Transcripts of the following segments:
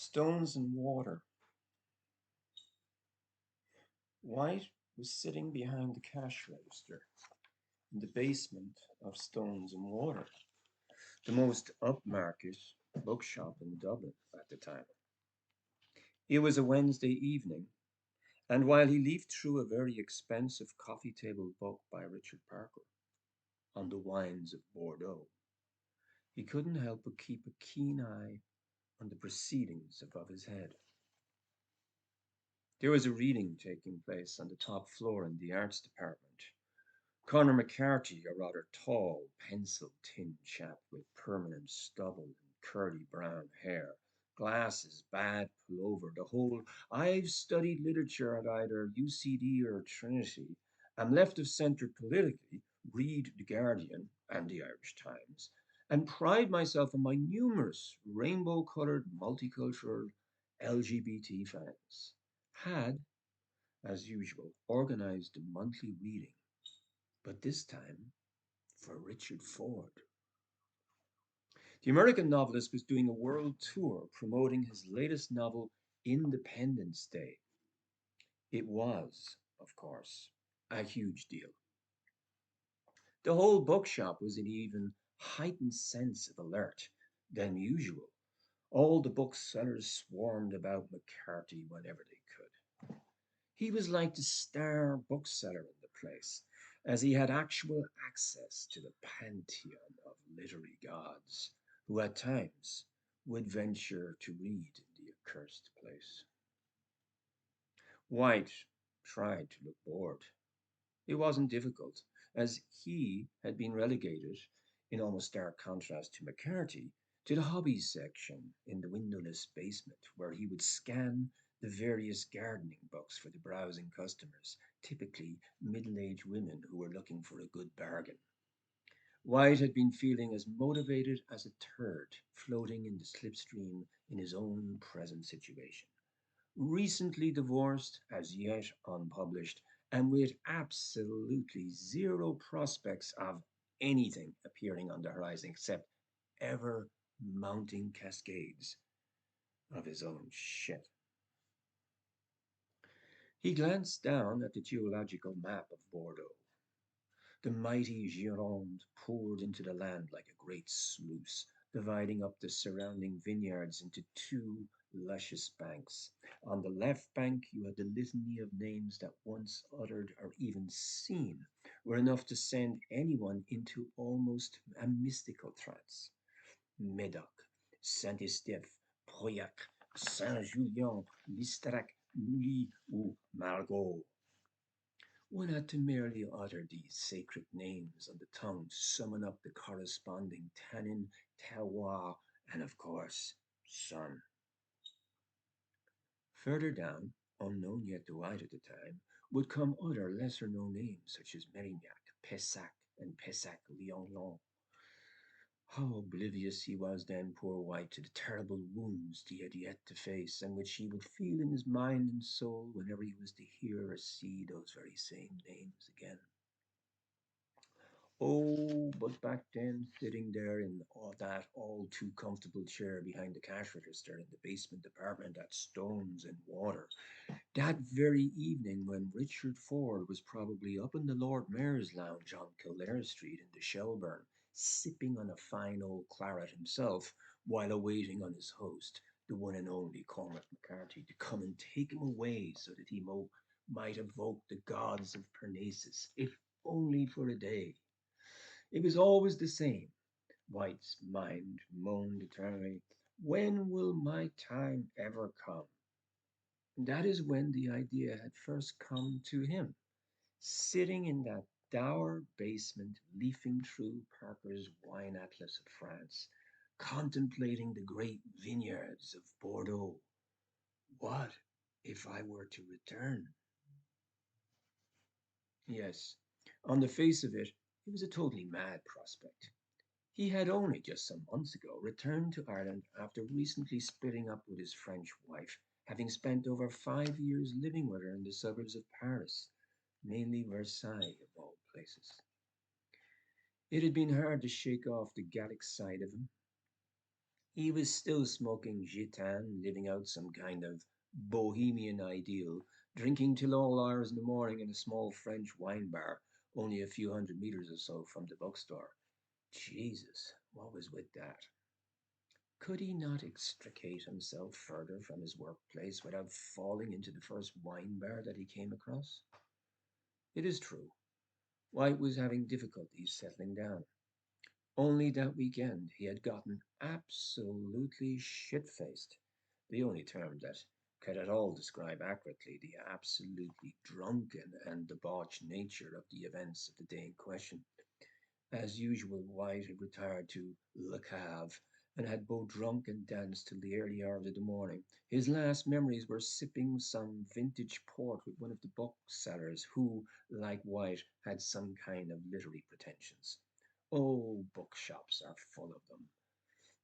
Stones and Water. White was sitting behind the cash register in the basement of Stones and Water, the most upmarket bookshop in Dublin at the time. It was a Wednesday evening, and while he leafed through a very expensive coffee table book by Richard Parker on the wines of Bordeaux, he couldn't help but keep a keen eye on the proceedings above his head. There was a reading taking place on the top floor in the arts department. Conor McCarthy, a rather tall, pencil-thin chap with permanent stubble and curly brown hair, glasses, bad pullover, the whole "I've studied literature at either UCD or Trinity, am left of centre politically, read The Guardian and the Irish Times, and pride myself on my numerous rainbow-coloured multicultural LGBT fans," had, as usual, organised a monthly reading, but this time for Richard Ford. The American novelist was doing a world tour promoting his latest novel, Independence Day. It was, of course, a huge deal. The whole bookshop was in even heightened sense of alert than usual. All the booksellers swarmed about McCarthy whenever they could. He was like the star bookseller in the place, as he had actual access to the pantheon of literary gods, who at times would venture to read in the accursed place. White tried to look bored. It wasn't difficult, as he had been relegated, in almost stark contrast to McCarthy, to the hobbies section in the windowless basement, where he would scan the various gardening books for the browsing customers, typically middle-aged women who were looking for a good bargain. White had been feeling as motivated as a turd floating in the slipstream in his own present situation. Recently divorced, as yet unpublished, and with absolutely zero prospects of anything appearing on the horizon except ever mounting cascades of his own shit. He glanced down at the geological map of Bordeaux. The mighty Gironde poured into the land like a great sluice, dividing up the surrounding vineyards into two luscious banks. On the left bank, you had the litany of names that once uttered or even seen were enough to send anyone into almost a mystical trance. Médoc, Saint-Estèphe, Pauillac, Saint-Julien, Listrac, Lully, ou Margaux. One had to merely utter these sacred names on the tongue to summon up the corresponding tannin, terroir, and of course, sun. Further down, unknown yet to White at the time, would come other lesser known names such as Merignac, Pessac, and Pessac-Lionlon. How oblivious he was then, poor White, to the terrible wounds he had yet to face, and which he would feel in his mind and soul whenever he was to hear or see those very same names again. Oh, but back then, sitting there in that all too comfortable chair behind the cash register in the basement department at Stones and Water, that very evening when Richard Ford was probably up in the Lord Mayor's lounge on Kildare Street in the Shelburne, sipping on a fine old claret himself, while awaiting on his host, the one and only Cormac McCarthy, to come and take him away so that he might evoke the gods of Parnassus, if only for a day. It was always the same. White's mind moaned eternally, "When will my time ever come?" And that is when the idea had first come to him, sitting in that dour basement, leafing through Parker's Wine Atlas of France, contemplating the great vineyards of Bordeaux. What if I were to return? Yes, on the face of it, it was a totally mad prospect. He had only just some months ago returned to Ireland after recently splitting up with his French wife, having spent over 5 years living with her in the suburbs of Paris, mainly Versailles of all places. It had been hard to shake off the Gallic side of him. He was still smoking gitan, living out some kind of bohemian ideal, drinking till all hours in the morning in a small French wine bar, only a few hundred meters or so from the bookstore. Jesus, what was with that? Could he not extricate himself further from his workplace without falling into the first wine bar that he came across? It is true, White was having difficulties settling down. Only that weekend he had gotten absolutely shit faced, the only term that could at all describe accurately the absolutely drunken and debauched nature of the events of the day in question. As usual, White had retired to Le Cave and had both drunk and danced till the early hours of the morning. His last memories were sipping some vintage port with one of the booksellers who, like White, had some kind of literary pretensions. Oh, bookshops are full of them.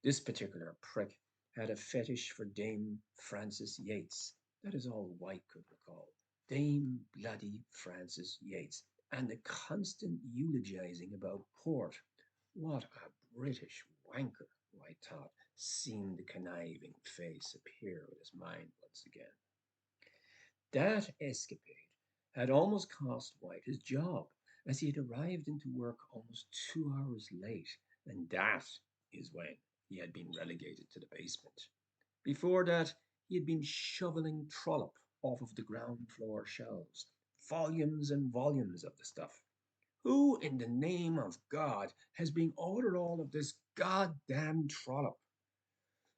This particular prick had a fetish for Dame Frances Yates. That is all White could recall. Dame bloody Frances Yates. And the constant eulogizing about port. What a British wanker, White thought, seeing the conniving face appear in his mind once again. That escapade had almost cost White his job, as he had arrived into work almost 2 hours late, and that is when he had been relegated to the basement. Before that, he had been shoveling trollop off of the ground floor shelves, volumes and volumes of the stuff. Who in the name of God has been ordered all of this goddamn trollop?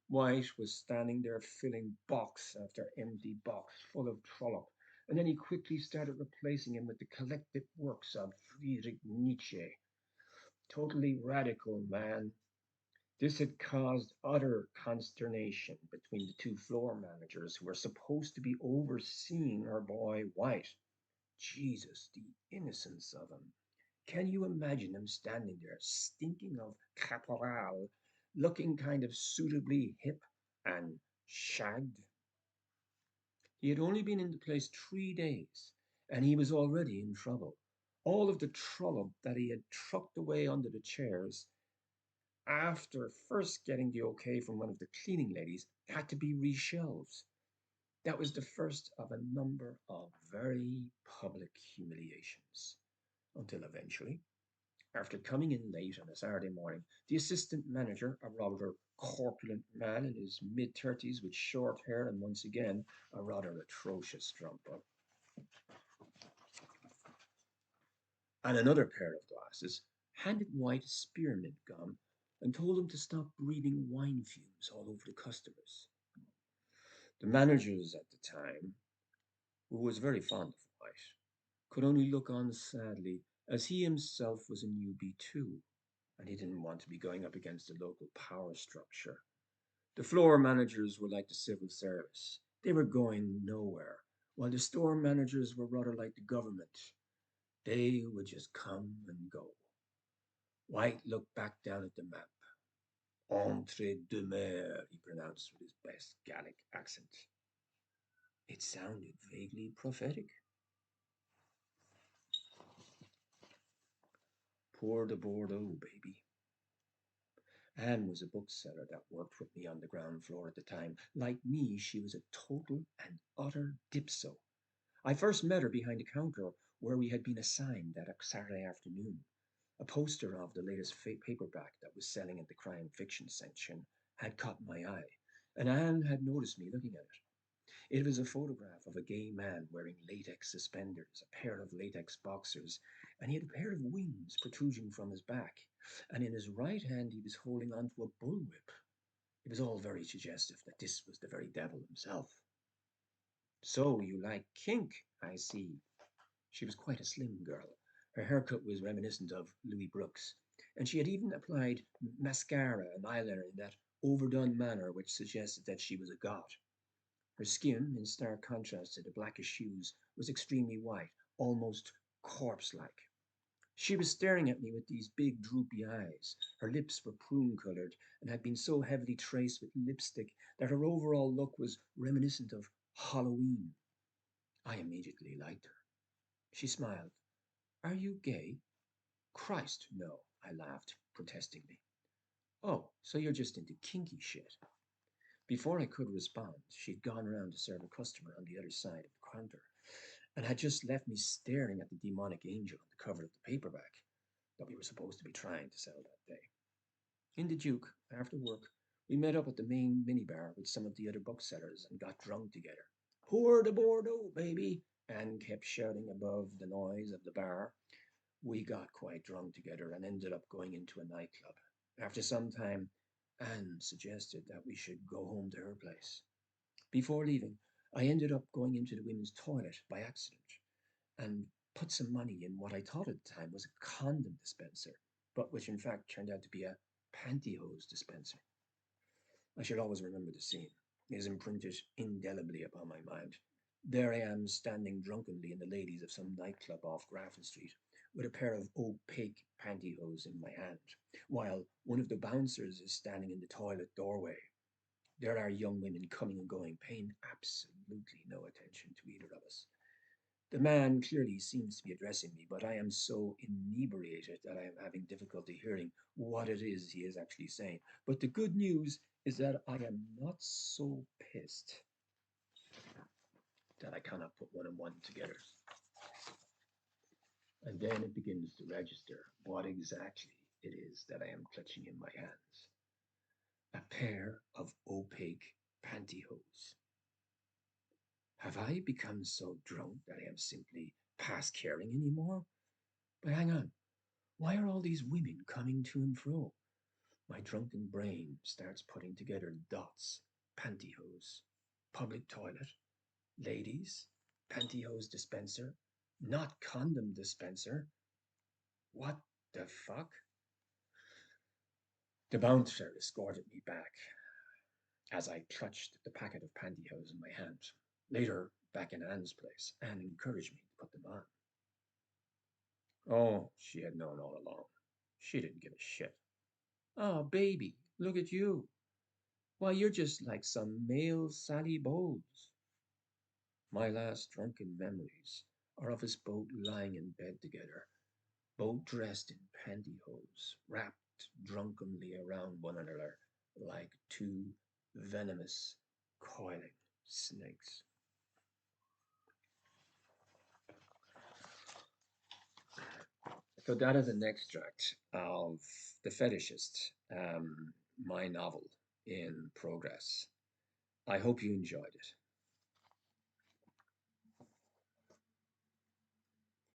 White was standing there filling box after empty box full of trollop, and then he quickly started replacing him with the collected works of Friedrich Nietzsche. Totally radical, man. This had caused utter consternation between the two floor managers who were supposed to be overseeing our boy White. Jesus, the innocence of him. Can you imagine him standing there, stinking of caporal, looking kind of suitably hip and shagged? He had only been in the place 3 days, and he was already in trouble. All of the trollop that he had trucked away under the chairs, after first getting the okay from one of the cleaning ladies, had to be reshelved. That was the first of a number of very public humiliations, until eventually, after coming in late on a Saturday morning, the assistant manager, a rather corpulent man in his mid-30s with short hair and once again a rather atrocious strumpet, and another pair of glasses, handed White a spearmint gum and told him to stop breathing wine fumes all over the customers. The managers at the time, who was very fond of White, could only look on sadly, as he himself was a newbie too, and he didn't want to be going up against the local power structure. The floor managers were like the civil service. They were going nowhere, while the store managers were rather like the government. They would just come and go. White looked back down at the map. Entre deux mers, he pronounced with his best Gallic accent. It sounded vaguely prophetic. Pour de Bordeaux, baby. Anne was a bookseller that worked with me on the ground floor at the time. Like me, she was a total and utter dipso. I first met her behind the counter where we had been assigned that Saturday afternoon. A poster of the latest paperback that was selling at the crime fiction section had caught my eye, and Anne had noticed me looking at it. It was a photograph of a gay man wearing latex suspenders, a pair of latex boxers, and he had a pair of wings protruding from his back, and in his right hand he was holding onto a bullwhip. It was all very suggestive that this was the very devil himself. So you like kink, I see. She was quite a slim girl. Her haircut was reminiscent of Louis Brooks, and she had even applied mascara and eyeliner in that overdone manner which suggested that she was a goth. Her skin, in stark contrast to the blackish hues, was extremely white, almost corpse-like. She was staring at me with these big droopy eyes. Her lips were prune-colored and had been so heavily traced with lipstick that her overall look was reminiscent of Halloween. I immediately liked her. She smiled. Are you gay? Christ, no, I laughed protestingly. Oh, so you're just into kinky shit. Before I could respond, she'd gone round to serve a customer on the other side of the counter and had just left me staring at the demonic angel on the cover of the paperback that we were supposed to be trying to sell that day. In the Duke, after work, we met up at the main minibar with some of the other booksellers and got drunk together. Pour the Bordeaux, baby! Anne kept shouting above the noise of the bar. We got quite drunk together and ended up going into a nightclub. After some time, Anne suggested that we should go home to her place. Before leaving, I ended up going into the women's toilet by accident and put some money in what I thought at the time was a condom dispenser, but which in fact turned out to be a pantyhose dispenser. I should always remember the scene. It is imprinted indelibly upon my mind. There I am standing drunkenly in the ladies of some nightclub off Grafton Street, with a pair of opaque pantyhose in my hand, while one of the bouncers is standing in the toilet doorway. There are young women coming and going, paying absolutely no attention to either of us. The man clearly seems to be addressing me, but I am so inebriated that I am having difficulty hearing what it is he is actually saying. But the good news is that I am not so pissed that I cannot put one and one together. And then it begins to register what exactly it is that I am clutching in my hands. A pair of opaque pantyhose. Have I become so drunk that I am simply past caring anymore? But hang on, why are all these women coming to and fro? My drunken brain starts putting together dots. Pantyhose, public toilet, ladies, pantyhose dispenser, not condom dispenser. What the fuck? The bouncer escorted me back as I clutched the packet of pantyhose in my hand. Later, back in Anne's place, Anne encouraged me to put them on. Oh, she had known all along. She didn't give a shit. Oh, baby, look at you. Why, you're just like some male Sally Bowles. My last drunken memories are of us both lying in bed together, both dressed in pantyhose, wrapped drunkenly around one another like two venomous, coiling snakes. So that is an extract of The Fetishist, my novel in progress. I hope you enjoyed it.